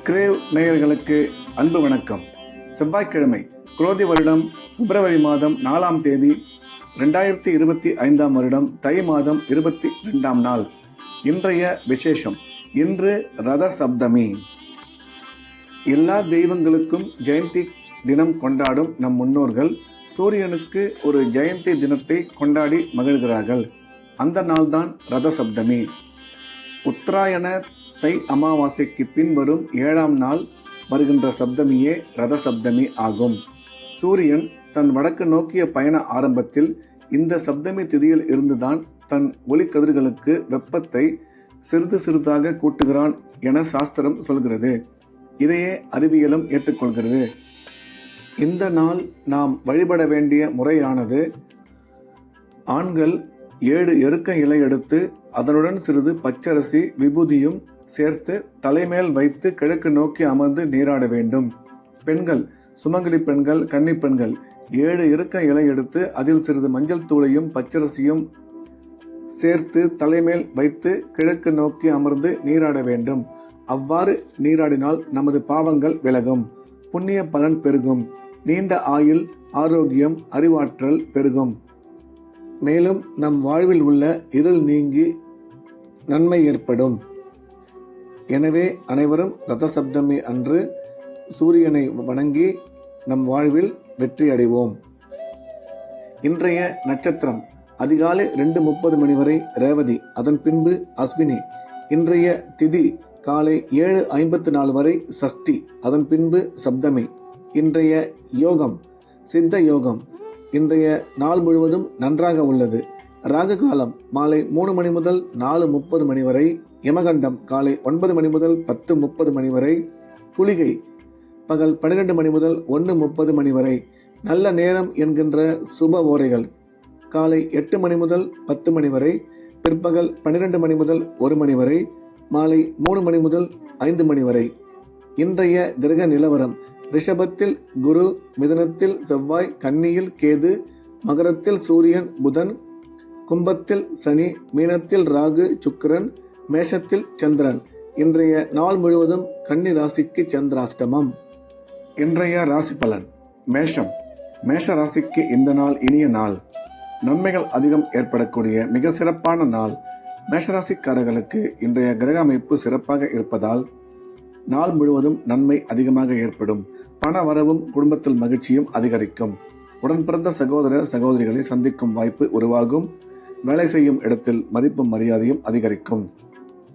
Grave நேயர்களுக்கு அன்பு வணக்கம். செவ்வாய்க்கிழமை, குரோதி வருடம் பிப்ரவரி மாதம் 4ஆம் தேதி 2025 வருடம் தை மாதம் 22ஆம் நாள். இன்றைய விசேஷம். இன்று ரத சப்தமி. எல்லா தெய்வங்களுக்கும் ஜெயந்தி தினம் கொண்டாடும் நம் முன்னோர்கள் சூரியனுக்கு ஒரு ஜெயந்தி தினத்தை கொண்டாடி மகிழ்கிறார்கள். அந்த நாள்தான் ரத சப்தமி. உத்தராயண தை அமாவாசைக்கு பின் வரும் 7ஆம் நாள் வருகின்ற சப்தமியே ரத சப்தமி ஆகும். சூரியன் தன் வடக்கு நோக்கிய பயண ஆரம்பத்தில் இந்த சப்தமி திதியில் இருந்துதான் தன் ஒளிக்கதிர்களுக்கு வெப்பத்தை சிறிது சிறிதாக கூட்டுகிறான் என சாஸ்திரம் சொல்கிறது. இதையே அறிவியலும் ஏற்றுக்கொள்கிறது. இந்த நாள் நாம் வழிபட வேண்டிய முறையானது, ஆண்கள் 7 எருக்க இலை எடுத்து அதனுடன் சிறிது பச்சரிசி விபூதியும் சேர்த்து தலைமேல் வைத்து கிழக்கு நோக்கி அமர்ந்து நீராட வேண்டும். பெண்கள், சுமங்கலி பெண்கள், கன்னி பெண்கள் 7 எருக்க இலை எடுத்து அதில் சிறிது மஞ்சள் தூளையும் பச்சரிசியும் சேர்த்து தலைமேல் வைத்து கிழக்கு நோக்கி அமர்ந்து நீராட வேண்டும். அவ்வாறு நீராடினால் நமது பாவங்கள் விலகும், புண்ணிய பலன் பெருகும், நீண்ட ஆயுள், ஆரோக்கியம், அறிவாற்றல் பெருகும். மேலும் நம் வாழ்வில் உள்ள இருள் நீங்கி நன்மை ஏற்படும். எனவே அனைவரும் ரத சப்தமி அன்று சூரியனை வணங்கி நம் வாழ்வில் வெற்றி அடைவோம். இன்றைய நட்சத்திரம் அதிகாலை 2:30 மணி வரை ரேவதி, அதன் பின்பு அஸ்வினி. இன்றைய திதி காலை 7:54 வரை சஷ்டி, அதன் பின்பு சப்தமி. இன்றைய யோகம் சித்த யோகம். இன்றைய நாள் முழுவதும் நன்றாக உள்ளது. ராகு காலம் மாலை 3 மணி முதல் 4:30 மணி வரை. யமகண்டம் காலை 9 மணி முதல் 10:30 மணி வரை. குளிகை பகல் 12 மணி முதல் 1:30 மணி வரை. நல்ல நேரம் என்கின்ற சுப ஓரைகள் காலை 8 மணி முதல் 10 மணி வரை, பிற்பகல் 12 மணி முதல் 1 மணி வரை, மாலை 3 மணி முதல் 5 மணி வரை. இன்றைய கிரக நிலவரம்: ரிஷபத்தில் குரு, மிதுனத்தில் செவ்வாய், கன்னியில் கேது, மகரத்தில் சூரியன் புதன், கும்பத்தில் சனி, மீனத்தில் ராகு சுக்கிரன், மேஷத்தில் சந்திரன். இன்றைய நாள் முழுவதும் கன்னி ராசிக்கு சந்திராஷ்டமம். இன்றைய ராசி பலன். மேஷம். மேஷ ராசிக்கு இந்த நாள் இனிய நாள். நன்மைகள் அதிகம் ஏற்படக்கூடிய மிக சிறப்பான நாள். மேஷராசிக்காரர்களுக்கு இன்றைய கிரக அமைப்பு சிறப்பாக இருப்பதால் நாள் முழுவதும் நன்மை அதிகமாக ஏற்படும். பண வரவும் குடும்பத்தில் மகிழ்ச்சியும் அதிகரிக்கும். உடன் பிறந்த சகோதர சகோதரிகளை சந்திக்கும் வாய்ப்பு உருவாகும். வேலை செய்யும் இடத்தில் மதிப்பும் மரியாதையும் அதிகரிக்கும்.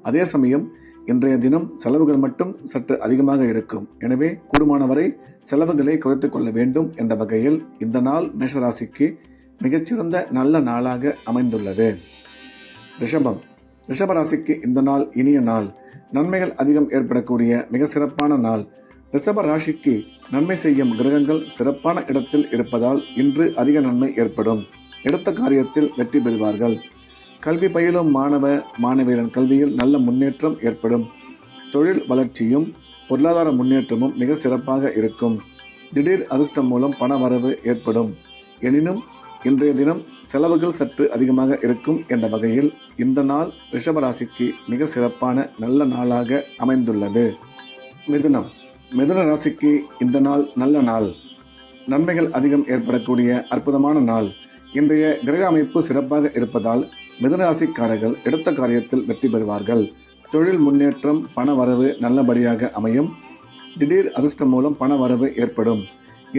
அதே சமயம் இன்றைய தினம் செலவுகள் மட்டும் சற்று அதிகமாக இருக்கும். எனவே கூடுமானவரை செலவுகளை குறைத்துக் கொள்ள வேண்டும் என்ற வகையில் இந்த நாள் மேஷராசிக்கு மிகச்சிறந்த நல்ல நாளாக அமைந்துள்ளது. ரிஷபம். ரிஷபராசிக்கு இந்த நாள் இனிய நாள். நன்மைகள் அதிகம் ஏற்படக்கூடிய மிக சிறப்பான நாள். ரிஷப ராசிக்கு நன்மை செய்யும் கிரகங்கள் சிறப்பான இடத்தில் இருப்பதால் இன்று அதிக நன்மை ஏற்படும். எடுத்த காரியத்தில் வெற்றி பெறுவார்கள். கல்வி பயிலும் மாணவ மாணவியரின் கல்வியில் நல்ல முன்னேற்றம் ஏற்படும். தொழில் வளர்ச்சியும் பொருளாதார முன்னேற்றமும் மிக சிறப்பாக இருக்கும். திடீர் அதிர்ஷ்டம் மூலம் பண வரவு ஏற்படும். எனினும் இன்றைய தினம் செலவுகள் சற்று அதிகமாக இருக்கும் என்ற வகையில் இந்த நாள் ரிஷபராசிக்கு மிக சிறப்பான நல்ல நாளாக அமைந்துள்ளது. மிதுனம். மிதுன ராசிக்கு இந்த நாள் நல்ல நாள். நன்மைகள் அதிகம் ஏற்படக்கூடிய அற்புதமான நாள். இன்றைய கிரக அமைப்பு சிறப்பாக இருப்பதால் மிதுன ராசிக்காரர்கள் எடுத்த காரியத்தில் வெற்றி பெறுவார்கள். தொழில் முன்னேற்றம், பண வரவு நல்லபடியாக அமையும். திடீர் அதிர்ஷ்டம் மூலம் பண வரவு ஏற்படும்.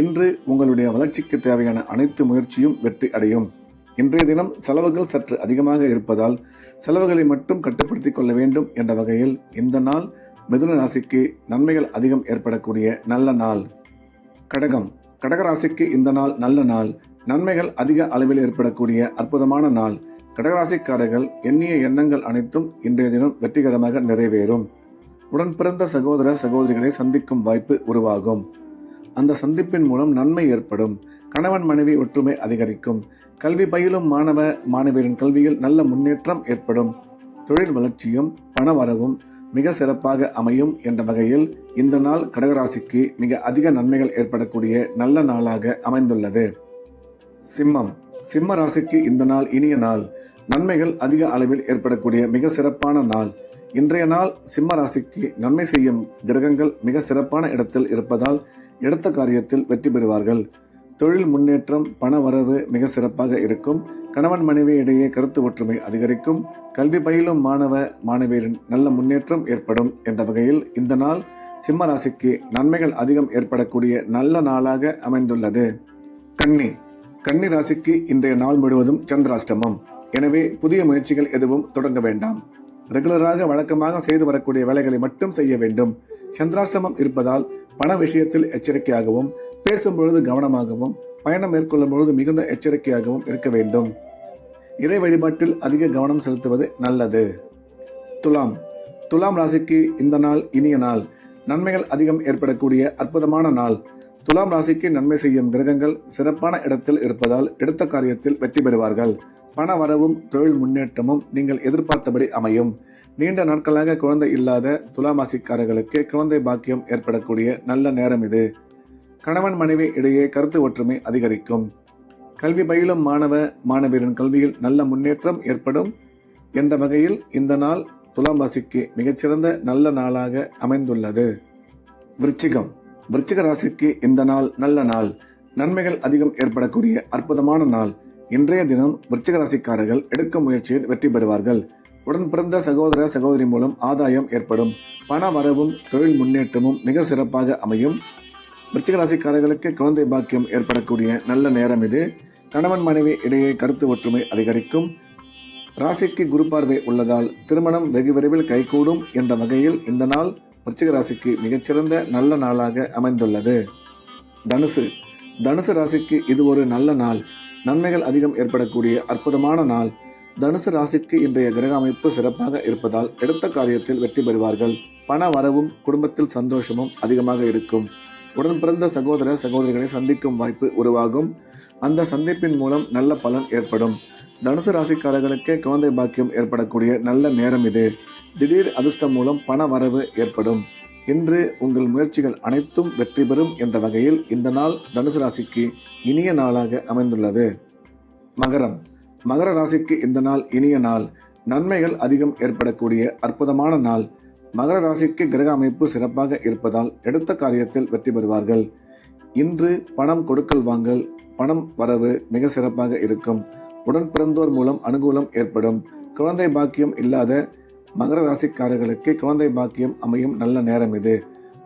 இன்று உங்களுடைய வளர்ச்சிக்கு தேவையான அனைத்து முயற்சியும் வெற்றி அடையும். இன்றைய தினம் செலவுகள் சற்று அதிகமாக இருப்பதால் செலவுகளை மட்டும் கட்டுப்படுத்திக் கொள்ள வேண்டும் என்ற வகையில் இந்த நாள் மிதுன ராசிக்கு நன்மைகள் அதிகம் ஏற்படக்கூடிய நல்ல நாள். கடகம். கடகராசிக்கு இந்த நாள் நல்ல நாள். நன்மைகள் அதிக அளவில் ஏற்படக்கூடிய அற்புதமான நாள். கடகராசிக்காரர்கள் எண்ணிய எண்ணங்கள் அனைத்தும் இன்றைய தினம் வெற்றிகரமாக நிறைவேறும். உடன் பிறந்த சகோதர சகோதரிகளை சந்திக்கும் வாய்ப்பு உருவாகும். அந்த சந்திப்பின் மூலம் நன்மை ஏற்படும். கணவன் மனைவி ஒற்றுமை அதிகரிக்கும். கல்வி பயிலும் மாணவ மாணவியரின் கல்வியில் நல்ல முன்னேற்றம் ஏற்படும். தொழில் வளர்ச்சியும் பண வரவும் மிக சிறப்பாக அமையும் என்ற வகையில் இந்த நாள் கடகராசிக்கு மிக அதிக நன்மைகள் ஏற்படக்கூடிய நல்ல நாளாக அமைந்துள்ளது. சிம்மம். சிம்ம ராசிக்கு இந்த நாள் இனிய நாள். நன்மைகள் அதிக அளவில் ஏற்படக்கூடிய மிக சிறப்பான நாள். இன்றைய நாள் சிம்ம ராசிக்கு நன்மை செய்யும் கிரகங்கள் மிக சிறப்பான இடத்தில் இருப்பதால் எடுத்த காரியத்தில் வெற்றி பெறுவார்கள். தொழில் முன்னேற்றம், பண வரவு மிக சிறப்பாக இருக்கும். கணவன் மனைவி இடையே கருத்து ஒற்றுமை அதிகரிக்கும். கல்வி பயிலும் மாணவ மாணவியரின் நல்ல முன்னேற்றம் ஏற்படும் என்ற வகையில் இந்த நாள் சிம்ம ராசிக்கு நன்மைகள் அதிகம் ஏற்படக்கூடிய நல்ல நாளாக அமைந்துள்ளது. கன்னி ராசிக்கு இன்றைய நாள் முழுவதும் சந்திராஷ்டமம். எனவே புதிய முயற்சிகள் எதுவும் தொடங்க வேண்டாம். ரெகுலராக வழக்கமாக செய்து வரக்கூடிய வேலைகளை மட்டும் செய்ய வேண்டும். சந்திராஷ்டமம் இருப்பதால் பண விஷயத்தில் எச்சரிக்கையாகவும், பேசும்பொழுது கவனமாகவும், பயணம் மேற்கொள்ளும் பொழுது மிகுந்த எச்சரிக்கையாகவும் இருக்க வேண்டும். இறை வழிபாட்டில் அதிக கவனம் செலுத்துவது நல்லது. துலாம் ராசிக்கு இந்த நாள் இனிய நாள். நன்மைகள் அதிகம் ஏற்படக்கூடிய அற்புதமான நாள். துலாம் ராசிக்கு நன்மை செய்யும் கிரகங்கள் சிறப்பான இடத்தில் இருப்பதால் எடுத்த காரியத்தில் வெற்றி பெறுவார்கள். பண வரவும் தொழில் முன்னேற்றமும் நீங்கள் எதிர்பார்த்தபடி அமையும். நீண்ட நாட்களாக குழந்தை இல்லாத துலாம் ராசிக்காரர்களுக்கு குழந்தை பாக்கியம் ஏற்படக்கூடிய நல்ல நேரம் இது. கணவன் மனைவி இடையே கருத்து ஒற்றுமை அதிகரிக்கும். கல்வி பயிலும் மாணவ மாணவியரின் கல்வியில் நல்ல முன்னேற்றம் ஏற்படும் என்ற வகையில் இந்த நாள் துலாம் ராசிக்கு மிகச்சிறந்த நல்ல நாளாக அமைந்துள்ளது. விருச்சிக ராசிக்கு இந்த நாள் நல்ல நாள். நன்மைகள் அதிகம் ஏற்படக்கூடிய அற்புதமான நாள். இன்றைய தினம் விருச்சிக ராசிக்காரர்கள் எடுக்கும் முயற்சியில் வெற்றி பெறுவார்கள். உடன் பிறந்த சகோதர சகோதரி மூலம் ஆதாயம் ஏற்படும். பண வரவும் தொழில் முன்னேற்றமும் மிக சிறப்பாக அமையும். விருச்சிக ராசிக்காரர்களுக்கு குழந்தை பாக்கியம் ஏற்படக்கூடிய நல்ல நேரம் இது. கணவன் மனைவி இடையே கருத்து ஒற்றுமை அதிகரிக்கும். ராசிக்கு குரு பார்வை உள்ளதால் திருமணம் வெகு விரைவில் கைகூடும் என்ற வகையில் இந்த நாள் விருச்சிக ராசிக்கு மிகச்சிறந்த நல்ல நாளாக அமைந்துள்ளது. தனுசு ராசிக்கு இது ஒரு நல்ல நாள். நன்மைகள் அதிகம் ஏற்படக்கூடிய அற்புதமான நாள். தனுசு ராசிக்கு இன்றைய கிரக அமைப்பு சிறப்பாக இருப்பதால் எடுத்த காரியத்தில் வெற்றி பெறுவார்கள். பண வரவும் குடும்பத்தில் சந்தோஷமும் அதிகமாக இருக்கும். உடன் பிறந்த சகோதர சகோதரிகளை சந்திக்கும் வாய்ப்பு உருவாகும். அந்த சந்திப்பின் மூலம் நல்ல பலன் ஏற்படும். தனுசு ராசிக்காரர்களுக்கு குழந்தை பாக்கியம் ஏற்படக்கூடிய நல்ல நேரம் இது. திடீர் அதிர்ஷ்டம் மூலம் பண வரவு ஏற்படும். இன்று உங்கள் முயற்சிகள் அனைத்தும் வெற்றி பெறும் என்ற வகையில் இந்த நாள் தனுசு ராசிக்கு இனிய நாளாக அமைந்துள்ளது. மகர ராசிக்கு இந்த நாள் இனிய நாள். நன்மைகள் அதிகம் ஏற்படக்கூடிய அற்புதமான நாள். மகர ராசிக்கு கிரக அமைப்பு சிறப்பாக இருப்பதால் எடுத்த காரியத்தில் வெற்றி பெறுவார்கள். இன்று பணம் கொடுக்கல் வாங்கல், பணம் வரவு மிக சிறப்பாக இருக்கும். உடன் பிறந்தோர் மூலம் அனுகூலம் ஏற்படும். குழந்தை பாக்கியம் இல்லாத மகர ராசிக்காரர்களுக்கு குழந்தை பாக்கியம் அமையும் நல்ல நேரம் இது.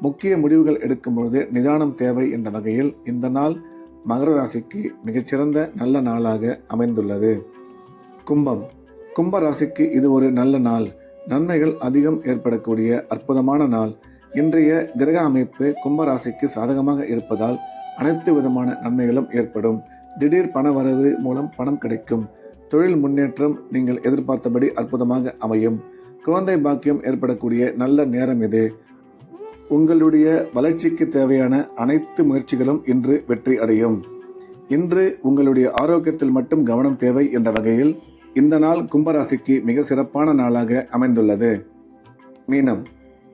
முக்கிய முடிவுகள் எடுக்கும் பொழுது நிதானம் தேவை என்ற வகையில் இந்த நாள் மகர ராசிக்கு மிகச்சிறந்த நல்ல நாளாக அமைந்துள்ளது. கும்ப ராசிக்கு இது ஒரு நல்ல நாள். நன்மைகள் அதிகம் ஏற்படக்கூடிய அற்புதமான நாள். இன்றைய கிரக அமைப்பு கும்ப ராசிக்கு சாதகமாக இருப்பதால் அனைத்து விதமான நன்மைகளும் ஏற்படும். திடீர் பண வரவு மூலம் பணம் கிடைக்கும். தொழில் முன்னேற்றம் நீங்கள் எதிர்பார்த்தபடி அற்புதமாக அமையும். குழந்தை பாக்கியம் ஏற்படக்கூடிய நல்ல நேரம் இது. உங்களுடைய வளர்ச்சிக்கு தேவையான அனைத்து முயற்சிகளும் இன்று வெற்றி அடையும். இன்று உங்களுடைய ஆரோக்கியத்தில் மட்டும் கவனம் தேவை என்ற வகையில் இந்த நாள் கும்பராசிக்கு மிக சிறப்பான நாளாக அமைந்துள்ளது.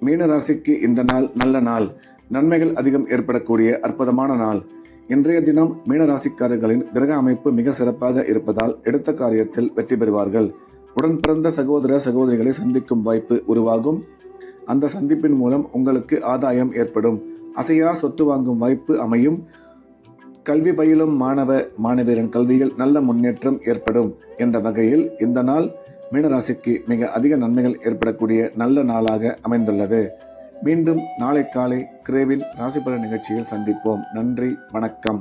மீன ராசிக்கு இந்த நாள் நல்ல நாள். நன்மைகள் அதிகம் ஏற்படக்கூடிய அற்புதமான நாள். இன்றைய தினம் மீனராசிக்காரர்களின் கிரக அமைப்பு மிக சிறப்பாக இருப்பதால் எடுத்த காரியத்தில் வெற்றி பெறுவார்கள். உடன் பிறந்த சகோதர சகோதரிகளை சந்திக்கும் வாய்ப்பு உருவாகும். அந்த சந்திப்பின் மூலம் உங்களுக்கு ஆதாயம் ஏற்படும். அசையா சொத்து வாங்கும் வாய்ப்பு அமையும். கல்வி பயிலும் மாணவ மாணவியரின் கல்வியில் நல்ல முன்னேற்றம் ஏற்படும் என்ற வகையில் இந்த நாள் மீனராசிக்கு மிக அதிக நன்மைகள் ஏற்படக்கூடிய நல்ல நாளாக அமைந்துள்ளது. மீண்டும் நாளை காலை கிரேவின் ராசிபலன் நிகழ்ச்சியில் சந்திப்போம். நன்றி, வணக்கம்.